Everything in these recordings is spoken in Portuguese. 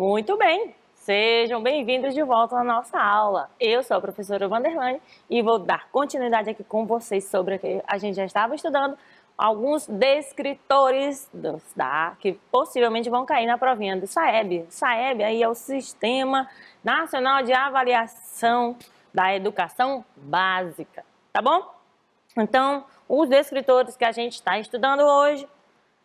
Muito bem, sejam bem-vindos de volta na nossa aula. Eu sou a professora Vanderlane e vou dar continuidade aqui com vocês sobre o que a gente já estava estudando, alguns descritores que possivelmente vão cair na provinha do SAEB. O SAEB aí é o Sistema Nacional de Avaliação da Educação Básica, tá bom? Então, os descritores que a gente está estudando hoje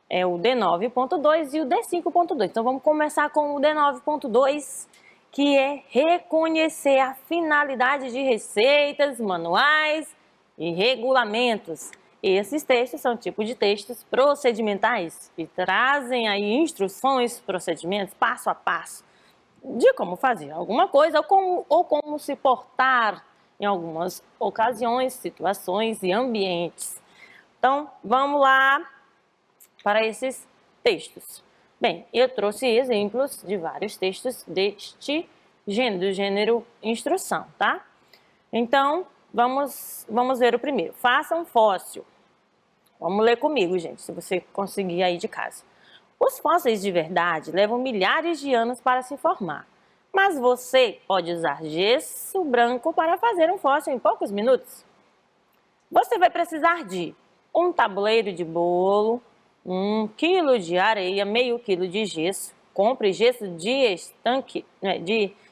é o D9.2 e o D5.2. Então, vamos começar com o D9.2, que é reconhecer a finalidade de receitas, manuais e regulamentos. Esses textos são tipo de textos procedimentais que trazem aí instruções, procedimentos, passo a passo, de como fazer alguma coisa ou como se portar em algumas ocasiões, situações e ambientes. Então, vamos lá para esses textos. Bem, eu trouxe exemplos de vários textos deste gênero, do gênero instrução, tá? Então, vamos ver o primeiro. Faça um fóssil. Vamos ler comigo, gente, se você conseguir aí de casa. Os fósseis de verdade levam milhares de anos para se formar, mas você pode usar gesso branco para fazer um fóssil em poucos minutos. Você vai precisar de um tabuleiro de bolo, 1 quilo de areia, meio quilo de gesso. Compre gesso de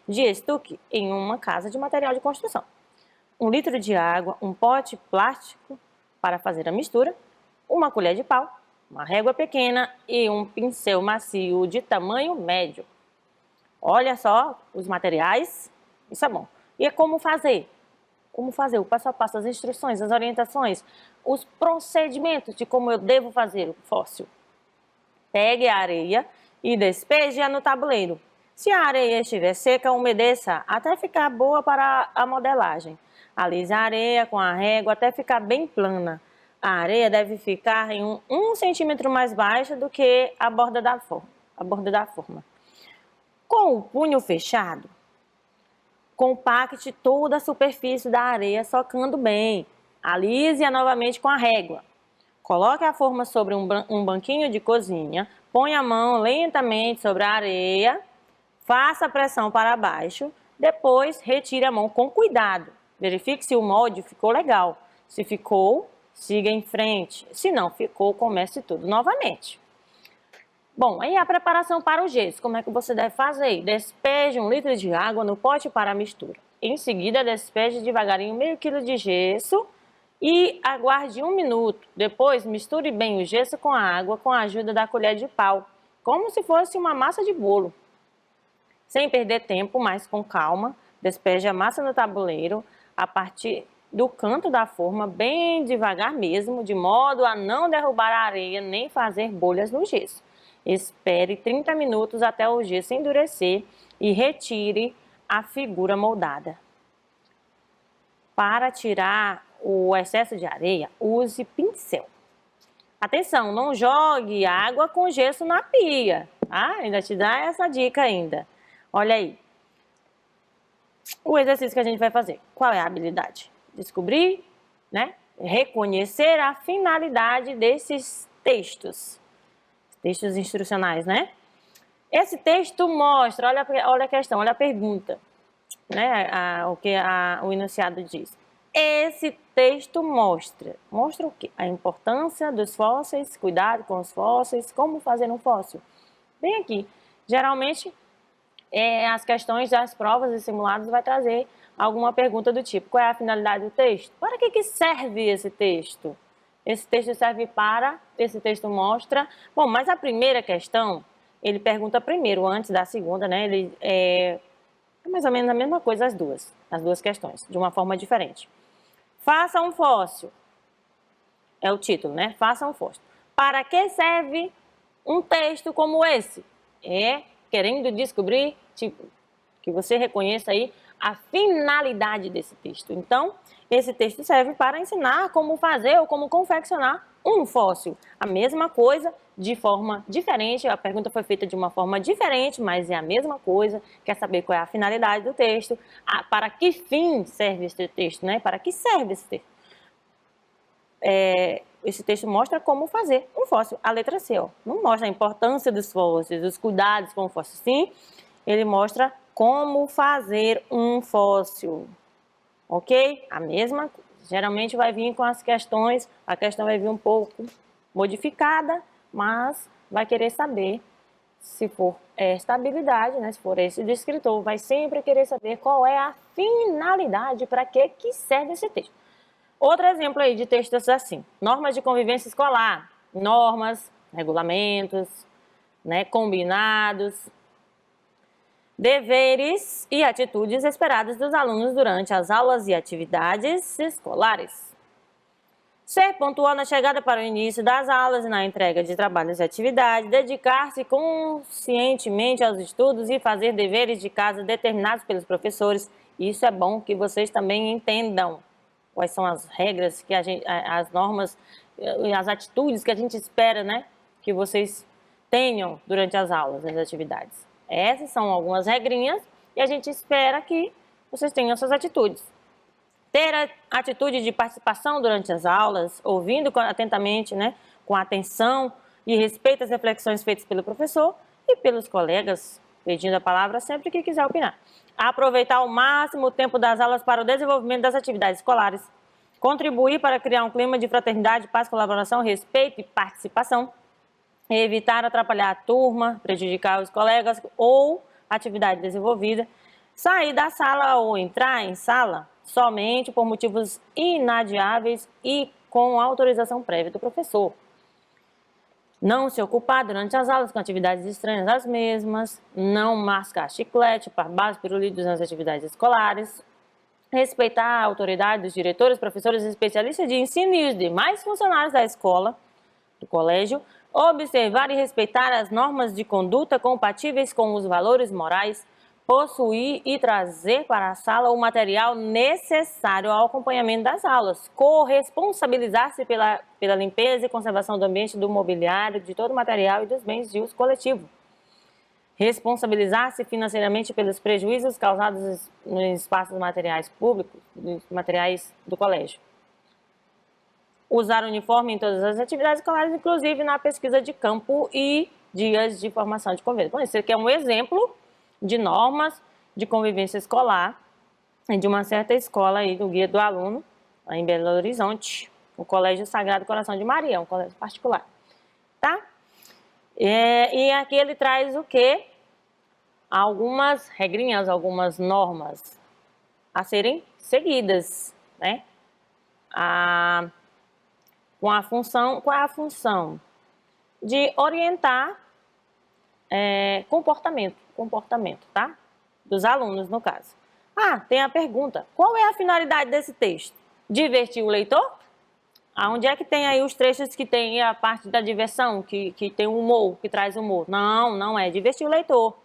estuque em uma casa de material de construção. 1 litro de água, um pote plástico para fazer a mistura, uma colher de pau, uma régua pequena e um pincel macio de tamanho médio. Olha só os materiais, isso é bom. E é como fazer? Como fazer? O passo a passo, as instruções, as orientações, os procedimentos de como eu devo fazer o fóssil. Pegue a areia e despeje-a no tabuleiro. Se a areia estiver seca, umedeça até ficar boa para a modelagem. Alise a areia com a régua até ficar bem plana. A areia deve ficar em 1 centímetro mais baixa do que a borda da forma. Com o punho fechado, compacte toda a superfície da areia socando bem. Alise-a novamente com a régua. Coloque a forma sobre um banquinho de cozinha, ponha a mão lentamente sobre a areia, faça pressão para baixo, depois retire a mão com cuidado. Verifique se o molde ficou legal. Se ficou, siga em frente. Se não ficou, comece tudo novamente. Bom, aí a preparação para o gesso. Como é que você deve fazer? Despeje 1 litro de água no pote para a mistura. Em seguida, despeje devagarinho meio quilo de gesso e aguarde 1 minuto. Depois, misture bem o gesso com a água com a ajuda da colher de pau, como se fosse uma massa de bolo. Sem perder tempo, mas com calma, despeje a massa no tabuleiro a partir do canto da forma, bem devagar mesmo, de modo a não derrubar a areia nem fazer bolhas no gesso. Espere 30 minutos até o gesso endurecer e retire a figura moldada. Para tirar o excesso de areia, use pincel. Atenção, não jogue água com gesso na pia, tá? Ainda te dá essa dica ainda. Olha aí. O exercício que a gente vai fazer. Qual é a habilidade? Descobrir, né? Reconhecer a finalidade desses textos. Textos instrucionais, né? Esse texto mostra, olha a questão, olha a pergunta, né? O que o enunciado diz. Esse texto mostra o quê? A importância dos fósseis, cuidado com os fósseis, como fazer um fóssil. Bem aqui, geralmente as questões das provas e simulados vai trazer alguma pergunta do tipo, qual é a finalidade do texto? Para que serve esse texto? Esse texto serve para, esse texto mostra... Bom, mas a primeira questão, ele pergunta primeiro, antes da segunda, né? É mais ou menos a mesma coisa as duas questões, de uma forma diferente. Faça um fóssil. É o título, né? Faça um fóssil. Para que serve um texto como esse? Querendo descobrir, tipo, que você reconheça aí a finalidade desse texto. Então, esse texto serve para ensinar como fazer ou como confeccionar um fóssil. A mesma coisa, de forma diferente. A pergunta foi feita de uma forma diferente, mas é a mesma coisa. Quer saber qual é a finalidade do texto? Para que fim serve esse texto, né? Para que serve esse texto? Esse texto mostra como fazer um fóssil. A letra C, ó, não mostra a importância dos fósseis, os cuidados com o fóssil. Sim, ele mostra como fazer um fóssil, ok? A mesma, geralmente vai vir com as questões, a questão vai vir um pouco modificada, mas vai querer saber, se for esta habilidade, né, se for esse descritor, vai sempre querer saber qual é a finalidade, para que serve esse texto. Outro exemplo aí de textos assim, normas de convivência escolar, normas, regulamentos, né, combinados, deveres e atitudes esperadas dos alunos durante as aulas e atividades escolares. Ser pontual na chegada para o início das aulas e na entrega de trabalhos e atividades, dedicar-se conscientemente aos estudos e fazer deveres de casa determinados pelos professores. Isso é bom que vocês também entendam quais são as regras, as normas e as atitudes que a gente espera, né, que vocês tenham durante as aulas, as atividades. Essas são algumas regrinhas e a gente espera que vocês tenham essas atitudes. Ter a atitude de participação durante as aulas, ouvindo atentamente, né, com atenção e respeito às reflexões feitas pelo professor e pelos colegas, pedindo a palavra sempre que quiser opinar. Aproveitar ao máximo o tempo das aulas para o desenvolvimento das atividades escolares. Contribuir para criar um clima de fraternidade, paz, colaboração, respeito e participação. Evitar atrapalhar a turma, prejudicar os colegas ou atividade desenvolvida. Sair da sala ou entrar em sala somente por motivos inadiáveis e com autorização prévia do professor. Não se ocupar durante as aulas com atividades estranhas às mesmas, não mascar chiclete, base, pirulitos nas atividades escolares, respeitar a autoridade dos diretores, professores e especialistas de ensino e os demais funcionários da escola, do colégio, observar e respeitar as normas de conduta compatíveis com os valores morais, possuir e trazer para a sala o material necessário ao acompanhamento das aulas, corresponsabilizar-se pela limpeza e conservação do ambiente, do mobiliário, de todo o material e dos bens de uso coletivo. Responsabilizar-se financeiramente pelos prejuízos causados nos espaços materiais públicos, nos materiais do colégio. Usar uniforme em todas as atividades escolares, inclusive na pesquisa de campo e dias de formação de convívio. Bom, esse aqui é um exemplo de normas de convivência escolar de uma certa escola aí do Guia do Aluno, lá em Belo Horizonte, o Colégio Sagrado Coração de Maria, um colégio particular, tá? E aqui ele traz o quê? Algumas regrinhas, algumas normas a serem seguidas, né? Qual é a função? De orientar comportamento, tá? Dos alunos, no caso. Tem a pergunta, qual é a finalidade desse texto? Divertir o leitor? Onde é que tem aí os trechos que tem a parte da diversão, que tem humor, que traz humor? Não é divertir o leitor.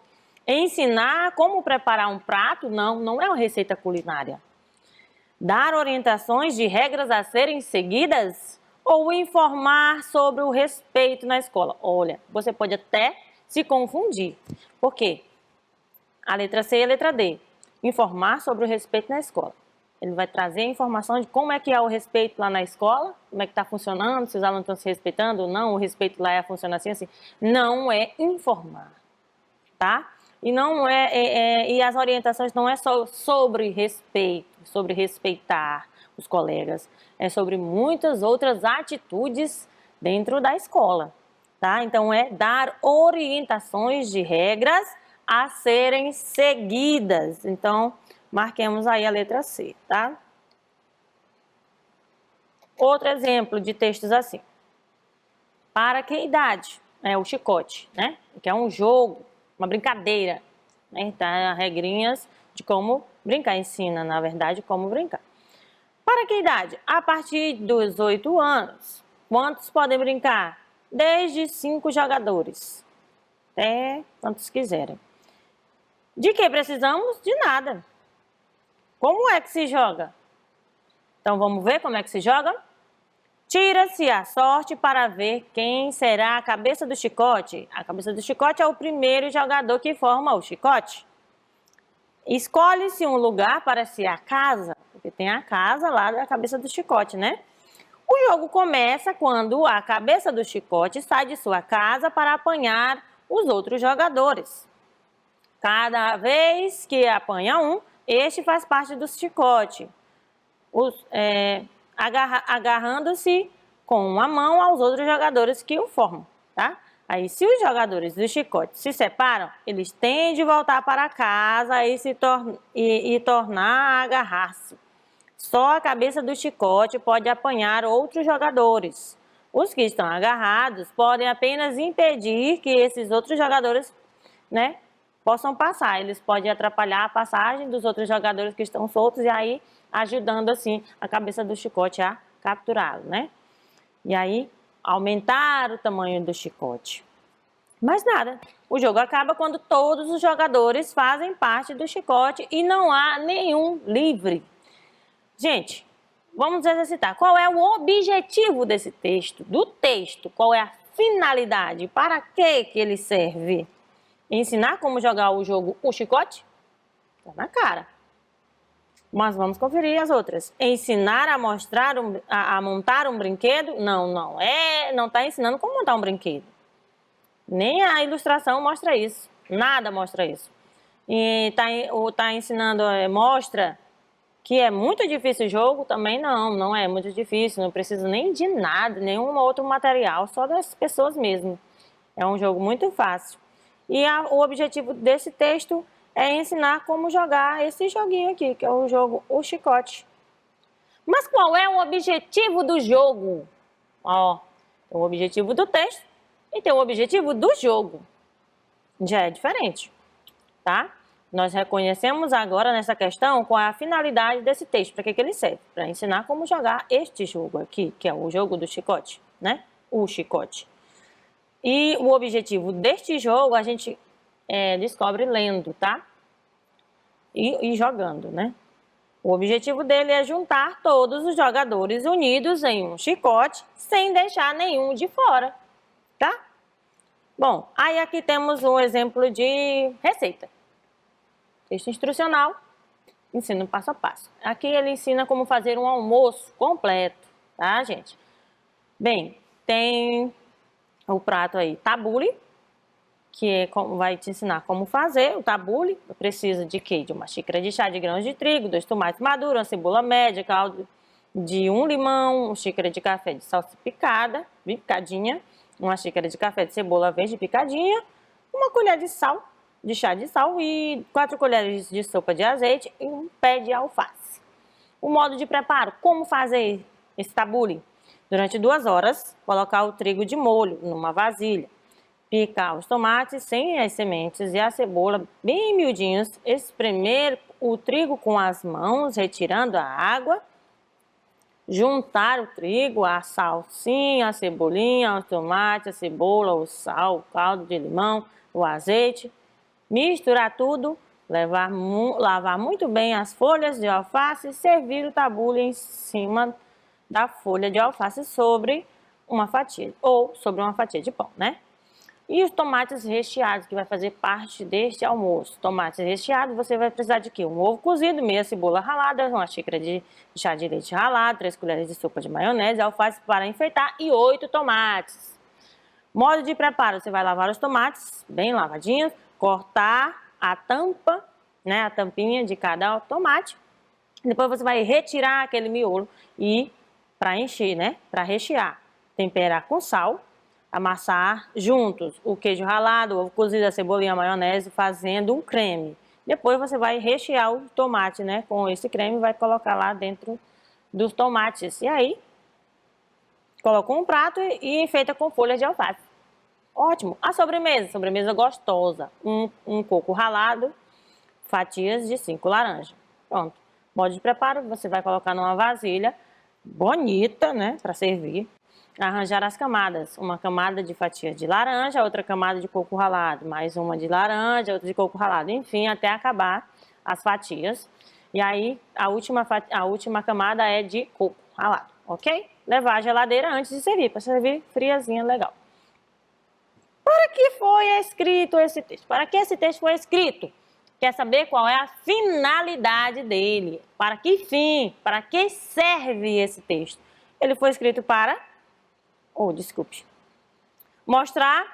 Ensinar como preparar um prato? Não é uma receita culinária. Dar orientações de regras a serem seguidas? Ou informar sobre o respeito na escola? Olha, você pode até se confundir. Por quê? A letra C e a letra D. Informar sobre o respeito na escola. Ele vai trazer a informação de como é que é o respeito lá na escola, como é que está funcionando, se os alunos estão se respeitando ou não, o respeito lá funciona assim. Não é informar, tá? E não e as orientações não é só sobre respeito, sobre respeitar os colegas, é sobre muitas outras atitudes dentro da escola, tá? Então é dar orientações de regras a serem seguidas. Então, marquemos aí a letra C, tá? Outro exemplo de textos assim. Para que idade? O chicote, né? Que é um jogo, uma brincadeira, né? Tá, regrinhas de como brincar, ensina, na verdade, como brincar. Para que idade? A partir dos 8 anos. Quantos podem brincar? Desde 5 jogadores. Até quantos quiserem. De que precisamos? De nada. Como é que se joga? Então, vamos ver como é que se joga? Tira-se a sorte para ver quem será a cabeça do chicote. A cabeça do chicote é o primeiro jogador que forma o chicote. Escolhe-se um lugar para ser a casa, porque tem a casa lá da cabeça do chicote, né? O jogo começa quando a cabeça do chicote sai de sua casa para apanhar os outros jogadores. Cada vez que apanha um, este faz parte do chicote, agarrando-se com uma mão aos outros jogadores que o formam, tá? Aí, se os jogadores do chicote se separam, eles têm de voltar para casa e tornar a agarrar-se. Só a cabeça do chicote pode apanhar outros jogadores. Os que estão agarrados podem apenas impedir que esses outros jogadores, né, possam passar. Eles podem atrapalhar a passagem dos outros jogadores que estão soltos e aí ajudando assim a cabeça do chicote a capturá-lo, né? E aí aumentar o tamanho do chicote. Mas nada, o jogo acaba quando todos os jogadores fazem parte do chicote e não há nenhum livre. Gente, vamos exercitar. Qual é o objetivo desse texto? Do texto, qual é a finalidade? Para que ele serve? Ensinar como jogar o jogo O Chicote? Tá na cara. Mas vamos conferir as outras. Ensinar a montar um brinquedo? Não está ensinando como montar um brinquedo. Nem a ilustração mostra isso. Nada mostra isso. E tá ensinando, mostra que é muito difícil o jogo? Também não é muito difícil. Não precisa nem de nada, nenhum outro material, só das pessoas mesmo. É um jogo muito fácil. E o objetivo desse texto é ensinar como jogar esse joguinho aqui, que é o jogo O Chicote. Mas qual é o objetivo do jogo? Ó, o objetivo do texto e tem o objetivo do jogo. Já é diferente, tá? Nós reconhecemos agora nessa questão qual é a finalidade desse texto, para que ele serve? Para ensinar como jogar este jogo aqui, que é o jogo do chicote, né? O chicote. E o objetivo deste jogo a gente descobre lendo, tá? E jogando, né? O objetivo dele é juntar todos os jogadores unidos em um chicote, sem deixar nenhum de fora, tá? Bom, aí aqui temos um exemplo de receita. Texto instrucional, ensino passo a passo. Aqui ele ensina como fazer um almoço completo, tá, gente? Bem, tem o prato aí, tabule, que vai te ensinar como fazer o tabule. Precisa de quê? De uma xícara de chá de grãos de trigo, 2 tomates maduros, uma cebola média, caldo de 1 limão, uma xícara de café de salsa picada, bem picadinha, uma xícara de café de cebola verde picadinha, uma colher de sal, de chá de sal e 4 colheres de sopa de azeite e um pé de alface. O modo de preparo, como fazer esse tabule? Durante 2 horas, colocar o trigo de molho numa vasilha. Picar os tomates sem as sementes e a cebola bem miudinhos. Espremer o trigo com as mãos, retirando a água. Juntar o trigo, a salsinha, a cebolinha, o tomate, a cebola, o sal, o caldo de limão, o azeite. Misturar tudo, lavar muito bem as folhas de alface e servir o tabule em cima da folha de alface sobre uma fatia, ou sobre uma fatia de pão, né? E os tomates recheados, que vai fazer parte deste almoço. Tomates recheados, você vai precisar de quê? Um ovo cozido, meia cebola ralada, uma xícara de chá de leite ralado, 3 colheres de sopa de maionese, alface para enfeitar e 8 tomates. Modo de preparo, você vai lavar os tomates, bem lavadinhos, cortar a tampa, né, a tampinha de cada tomate. Depois você vai retirar aquele miolo e para encher, né, para rechear, temperar com sal. Amassar juntos o queijo ralado, o ovo cozido, a cebolinha, a maionese, fazendo um creme. Depois você vai rechear o tomate, né, com esse creme e vai colocar lá dentro dos tomates. E aí, colocou um prato e enfeita com folhas de alface. Ótimo! A sobremesa gostosa. Um coco ralado, fatias de 5 laranjas. Pronto. Modo de preparo, você vai colocar numa vasilha bonita, né, para servir. Arranjar as camadas, uma camada de fatias de laranja, outra camada de coco ralado, mais uma de laranja, outra de coco ralado, enfim, até acabar as fatias. E aí, a última camada é de coco ralado, ok? Levar à geladeira antes de servir, para servir friazinha, legal. Para que foi escrito esse texto? Para que esse texto foi escrito? Quer saber qual é a finalidade dele? Para que fim? Para que serve esse texto? Ele foi escrito para... mostrar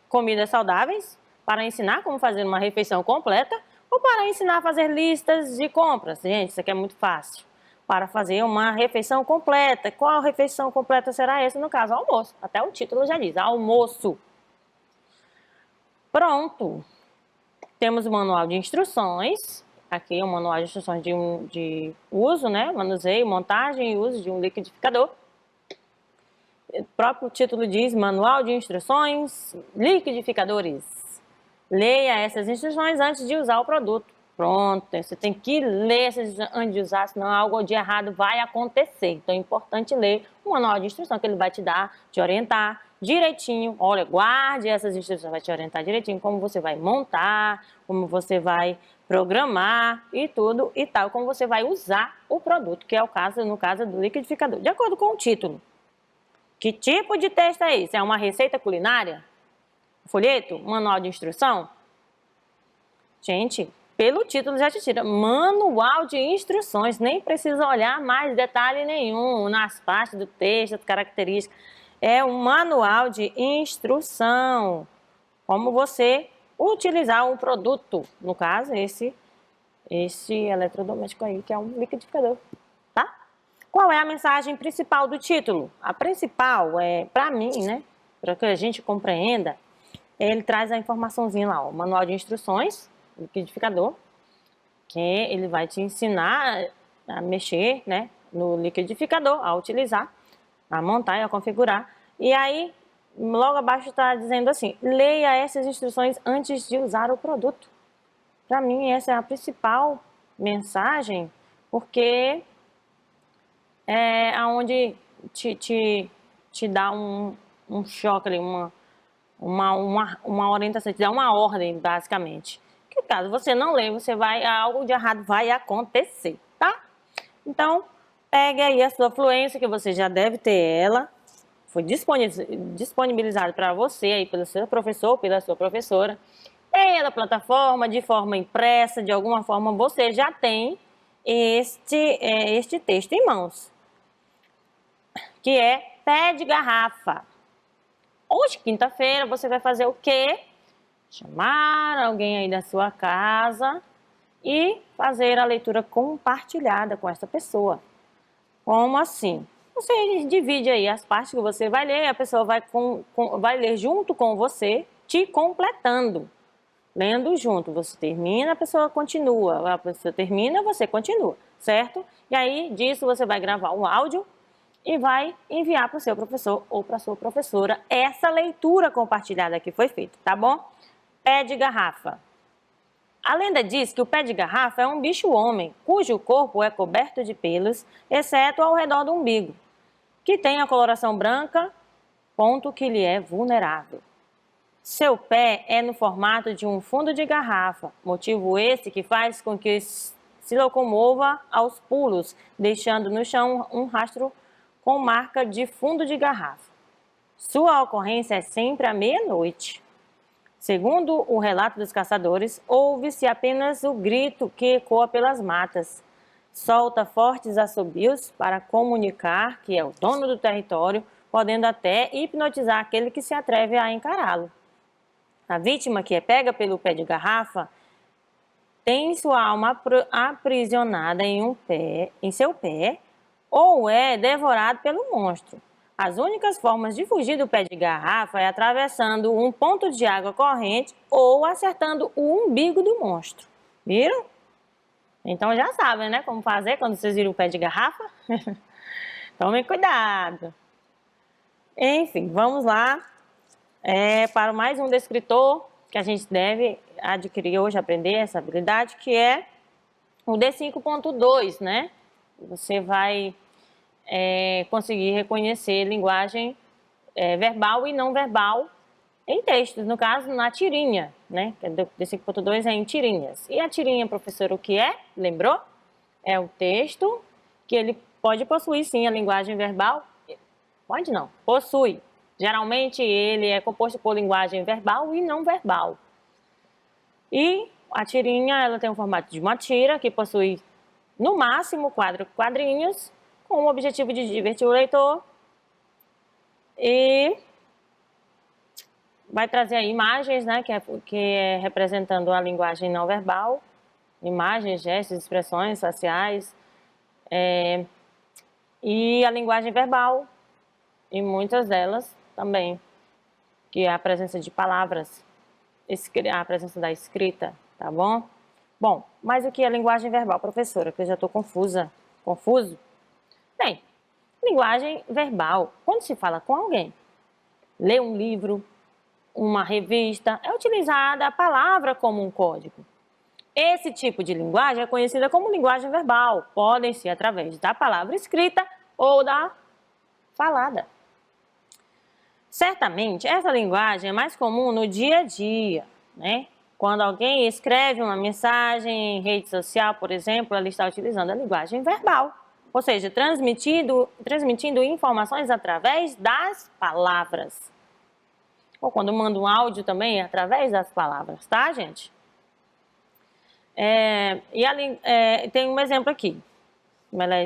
comidas saudáveis, Para ensinar como fazer uma refeição completa ou para ensinar a fazer listas de compras? Gente, isso aqui é muito fácil. Para fazer uma refeição completa. Qual refeição completa será essa? No caso, almoço. Até o título já diz, almoço. Pronto. Temos o manual de instruções. Aqui é o manual de instruções de uso, né? Manuseio, montagem e uso de um liquidificador. O próprio título diz Manual de Instruções, Liquidificadores. Leia essas instruções antes de usar o produto. Pronto, você tem que ler essas instruções antes de usar, senão algo de errado vai acontecer. Então é importante ler o manual de instrução que ele vai te dar, te orientar direitinho. Olha, guarde essas instruções, vai te orientar direitinho como você vai montar, como você vai programar e tudo e tal, como você vai usar o produto, que é o caso, no caso do liquidificador. De acordo com o título. Que tipo de texto é esse? É uma receita culinária? Folheto? Manual de instrução? Gente, pelo título já te tira. Manual de instruções. Nem precisa olhar mais detalhe nenhum nas partes do texto, as características. É um manual de instrução. Como você utilizar um produto. No caso, esse eletrodoméstico aí, que é um liquidificador. Tá? Qual é a mensagem principal do título? A principal é, para mim, né, para que a gente compreenda, ele traz a informaçãozinha lá, o manual de instruções, liquidificador, que ele vai te ensinar a mexer, né, no liquidificador, a utilizar, a montar e a configurar. E aí, logo abaixo está dizendo assim, leia essas instruções antes de usar o produto. Para mim, essa é a principal mensagem, porque é onde te dá um choque ali, uma orientação, te dá uma ordem, basicamente. Que caso você não ler, algo de errado vai acontecer, tá? Então, pegue aí a sua fluência, que você já deve ter ela. Foi disponibilizado para você aí pelo seu professor, pela sua professora. Tem na plataforma, de forma impressa, de alguma forma você já tem este texto em mãos, que é pé de garrafa. Hoje, quinta-feira, você vai fazer o quê? Chamar alguém aí da sua casa e fazer a leitura compartilhada com essa pessoa. Como assim? Você divide aí as partes que você vai ler e a pessoa vai ler junto com você, te completando. Lendo junto, você termina, a pessoa continua, a pessoa termina, você continua, certo? E aí, disso, você vai gravar um áudio e vai enviar para o seu professor ou para a sua professora essa leitura compartilhada que foi feita, tá bom? Pé de garrafa. A lenda diz que o pé de garrafa é um bicho-homem, cujo corpo é coberto de pelos, exceto ao redor do umbigo, que tem a coloração branca, ponto que lhe é vulnerável. Seu pé é no formato de um fundo de garrafa, motivo esse que faz com que se locomova aos pulos, deixando no chão um rastro com marca de fundo de garrafa. Sua ocorrência é sempre à meia-noite. Segundo o relato dos caçadores, ouve-se apenas o grito que ecoa pelas matas. Solta fortes assobios para comunicar que é o dono do território, podendo até hipnotizar aquele que se atreve a encará-lo. A vítima que é pega pelo pé de garrafa tem sua alma aprisionada em seu pé ou é devorado pelo monstro. As únicas formas de fugir do pé de garrafa é atravessando um ponto de água corrente ou acertando o umbigo do monstro. Viram? Então já sabem, né, como fazer quando vocês viram o pé de garrafa? Tomem cuidado. Enfim, vamos lá. Para mais um descritor que a gente deve adquirir hoje, aprender essa habilidade, que é o D5.2, né? Você vai conseguir reconhecer linguagem verbal e não verbal em textos, no caso, na tirinha, né? O D5.2 é em tirinhas. E a tirinha, professor, o que é? Lembrou? É o texto que ele pode possuir, sim, a linguagem verbal. Pode não, possui. Geralmente ele é composto por linguagem verbal e não verbal. E a tirinha, ela tem o formato de uma tira que possui, no máximo, 4 quadrinhos, com o objetivo de divertir o leitor. E vai trazer aí imagens, né, que é representando a linguagem não verbal, imagens, gestos, expressões faciais, e a linguagem verbal, e muitas delas também, que é a presença de palavras, a presença da escrita, tá bom? Bom, mas o que é linguagem verbal, professora? Que eu já estou confuso? Bem, linguagem verbal, quando se fala com alguém, lê um livro, uma revista, é utilizada a palavra como um código. Esse tipo de linguagem é conhecida como linguagem verbal. Podem ser através da palavra escrita ou da falada. Certamente, essa linguagem é mais comum no dia a dia, né? Quando alguém escreve uma mensagem em rede social, por exemplo, ela está utilizando a linguagem verbal. Ou seja, transmitindo informações através das palavras. Ou quando manda um áudio também, é através das palavras, tá, gente? Tem um exemplo aqui. Ela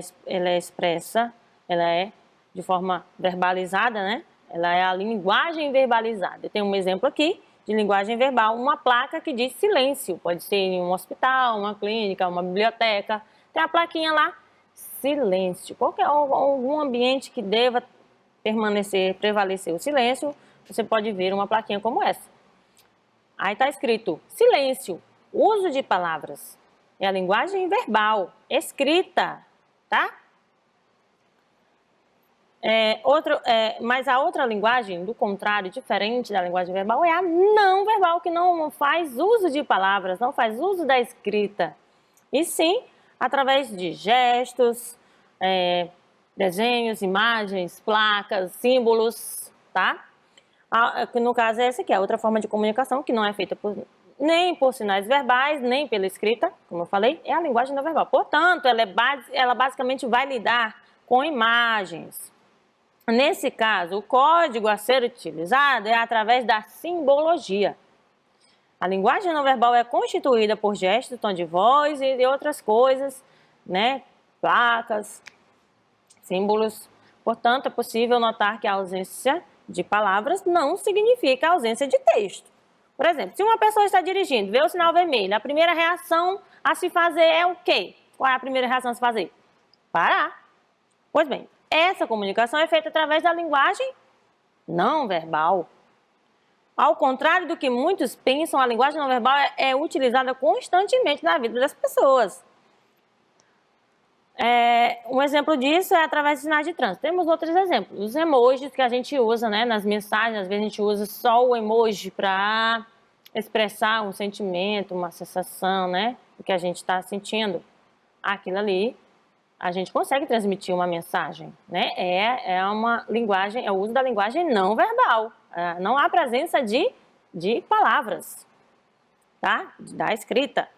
é expressa, ela é de forma verbalizada, né? Ela é a linguagem verbalizada. Tem um exemplo aqui de linguagem verbal, uma placa que diz silêncio. Pode ser em um hospital, uma clínica, uma biblioteca. Tem a plaquinha lá, silêncio. Algum ambiente que deva prevalecer o silêncio, você pode ver uma plaquinha como essa. Aí está escrito silêncio, uso de palavras. É a linguagem verbal, escrita, tá? Mas a outra linguagem, do contrário, diferente da linguagem verbal, é a não verbal, que não faz uso de palavras, não faz uso da escrita. E sim, através de gestos, desenhos, imagens, placas, símbolos, tá? No caso, essa aqui é outra forma de comunicação que não é feita nem por sinais verbais, nem pela escrita, como eu falei, é a linguagem não verbal. Portanto, ela basicamente vai lidar com imagens. Nesse caso, o código a ser utilizado é através da simbologia. A linguagem não verbal é constituída por gestos, tom de voz e outras coisas, né? Placas, símbolos. Portanto, é possível notar que a ausência de palavras não significa ausência de texto. Por exemplo, se uma pessoa está dirigindo, vê o sinal vermelho, a primeira reação a se fazer é o quê? Qual é a primeira reação a se fazer? Parar. Pois bem, essa comunicação é feita através da linguagem não verbal. Ao contrário do que muitos pensam, a linguagem não verbal é utilizada constantemente na vida das pessoas. Um exemplo disso é através de sinais de trânsito. Temos outros exemplos. Os emojis que a gente usa, né, nas mensagens, às vezes a gente usa só o emoji para expressar um sentimento, uma sensação, né, do que a gente está sentindo. Aquilo ali, a gente consegue transmitir uma mensagem, né? É uma linguagem, é o uso da linguagem não verbal. Não há presença de palavras, tá? Da escrita.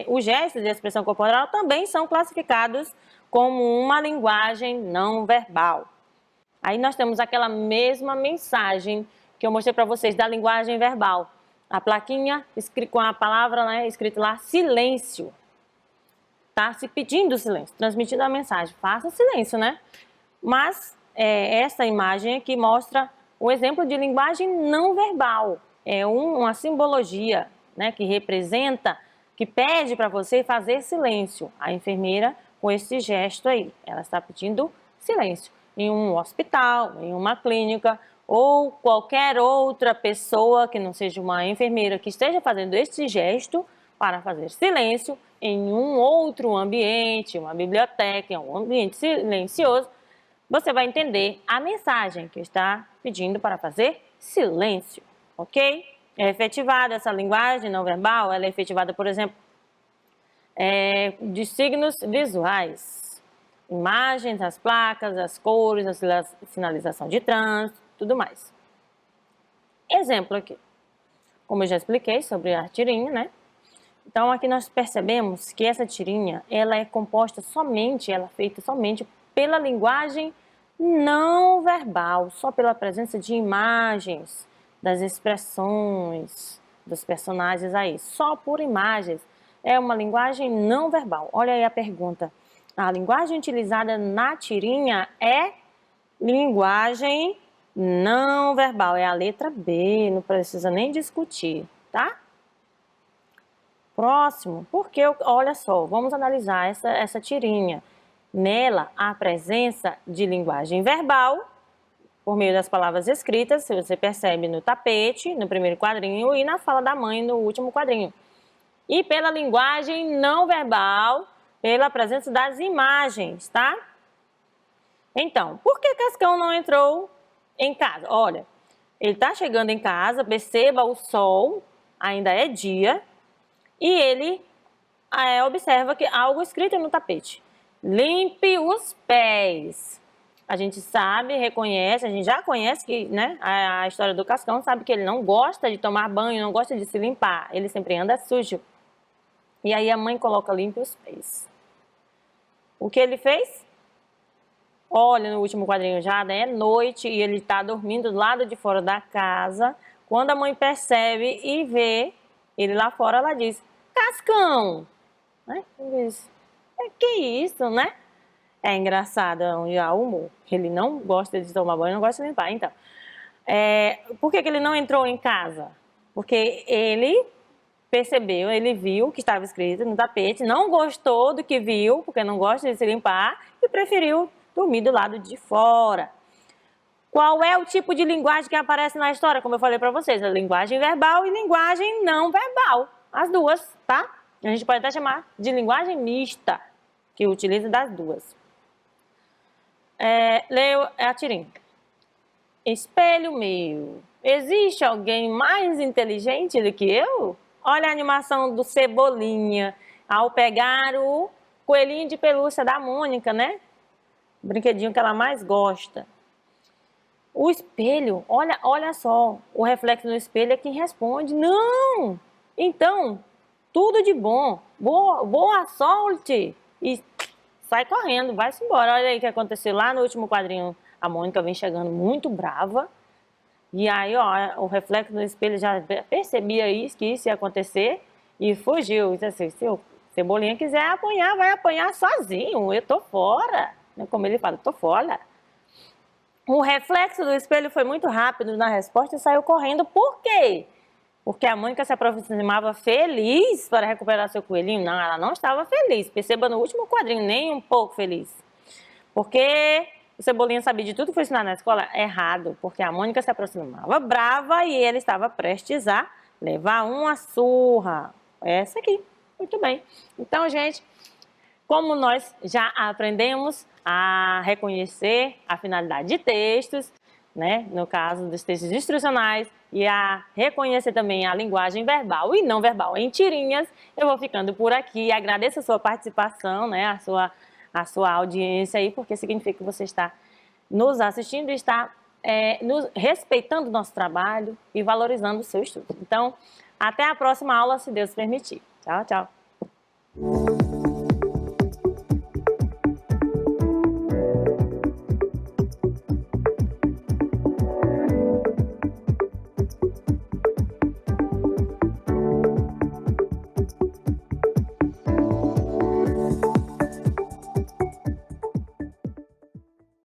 Os gestos de expressão corporal também são classificados como uma linguagem não verbal. Aí nós temos aquela mesma mensagem que eu mostrei para vocês da linguagem verbal. A plaquinha com a palavra, né, escrito lá, silêncio. Tá se pedindo silêncio, transmitindo a mensagem. Faça silêncio, né? Mas essa imagem aqui mostra um exemplo de linguagem não verbal. É uma simbologia, né, que representa, que pede para você fazer silêncio. A enfermeira, com esse gesto aí, ela está pedindo silêncio. Em um hospital, em uma clínica, ou qualquer outra pessoa que não seja uma enfermeira que esteja fazendo esse gesto para fazer silêncio em um outro ambiente, uma biblioteca, em um ambiente silencioso, você vai entender a mensagem que está pedindo para fazer silêncio, ok? É efetivada essa linguagem não verbal, ela é efetivada, por exemplo, de signos visuais, imagens, as placas, as cores, a sinalização de trânsito, tudo mais. Exemplo aqui, como eu já expliquei sobre a tirinha, né? Então, aqui nós percebemos que essa tirinha, ela é composta somente, ela é feita somente pela linguagem não verbal, só pela presença de imagens, das expressões, dos personagens aí, só por imagens. É uma linguagem não verbal. Olha aí a pergunta. A linguagem utilizada na tirinha é linguagem não verbal, é a letra B, não precisa nem discutir, tá? Próximo, porque, olha só, vamos analisar essa tirinha. Nela, há presença de linguagem verbal, por meio das palavras escritas, se você percebe no tapete, no primeiro quadrinho, e na fala da mãe, no último quadrinho. E pela linguagem não verbal, pela presença das imagens, tá? Então, por que Cascão não entrou em casa? Olha, ele está chegando em casa, perceba o sol, ainda é dia, e ele observa que há algo escrito no tapete. Limpe os pés. A gente sabe, reconhece, a gente já conhece que, né, a história do Cascão, sabe que ele não gosta de tomar banho, não gosta de se limpar, ele sempre anda sujo. E aí a mãe coloca limpe os pés. O que ele fez? Olha, no último quadrinho já, né, é noite e ele está dormindo do lado de fora da casa. Quando a mãe percebe e vê ele lá fora, ela diz, Cascão! Né? Ele diz, que isso, né? É engraçado, onde há humor. Ele não gosta de tomar banho, não gosta de limpar. Então, por que ele não entrou em casa? Porque ele percebeu, ele viu o que estava escrito no tapete, não gostou do que viu, porque não gosta de se limpar, e preferiu dormir do lado de fora. Qual é o tipo de linguagem que aparece na história? Como eu falei para vocês, a linguagem verbal e linguagem não verbal. As duas, tá? A gente pode até chamar de linguagem mista, que utiliza das duas. Leio a tirinha. Espelho meu, existe alguém mais inteligente do que eu? Olha a animação do Cebolinha ao pegar o coelhinho de pelúcia da Mônica, né? O brinquedinho que ela mais gosta. O espelho, olha só, o reflexo no espelho é quem responde. Não! Então, tudo de bom. Boa sorte! E sai correndo, vai-se embora. Olha aí o que aconteceu lá no último quadrinho. A Mônica vem chegando muito brava. E aí, ó, o reflexo no espelho já percebia isso, que isso ia acontecer e fugiu. Disse assim, se o Cebolinha quiser apanhar, vai apanhar sozinho. Eu tô fora. Como ele fala, tô fora. O reflexo do espelho foi muito rápido na resposta e saiu correndo. Por quê? Porque a Mônica se aproximava feliz para recuperar seu coelhinho. Não, ela não estava feliz. Perceba no último quadrinho, nem um pouco feliz. Porque o Cebolinha sabia de tudo que foi ensinado na escola errado. Porque a Mônica se aproximava brava e ele estava prestes a levar uma surra. Essa aqui. Muito bem. Então, gente, como nós já aprendemos a reconhecer a finalidade de textos, né, no caso dos textos instrucionais, e a reconhecer também a linguagem verbal e não verbal em tirinhas, eu vou ficando por aqui. Agradeço a sua participação, né, a sua audiência aí, porque significa que você está nos assistindo e está respeitando o nosso trabalho e valorizando o seu estudo. Então, até a próxima aula, se Deus permitir. Tchau, tchau.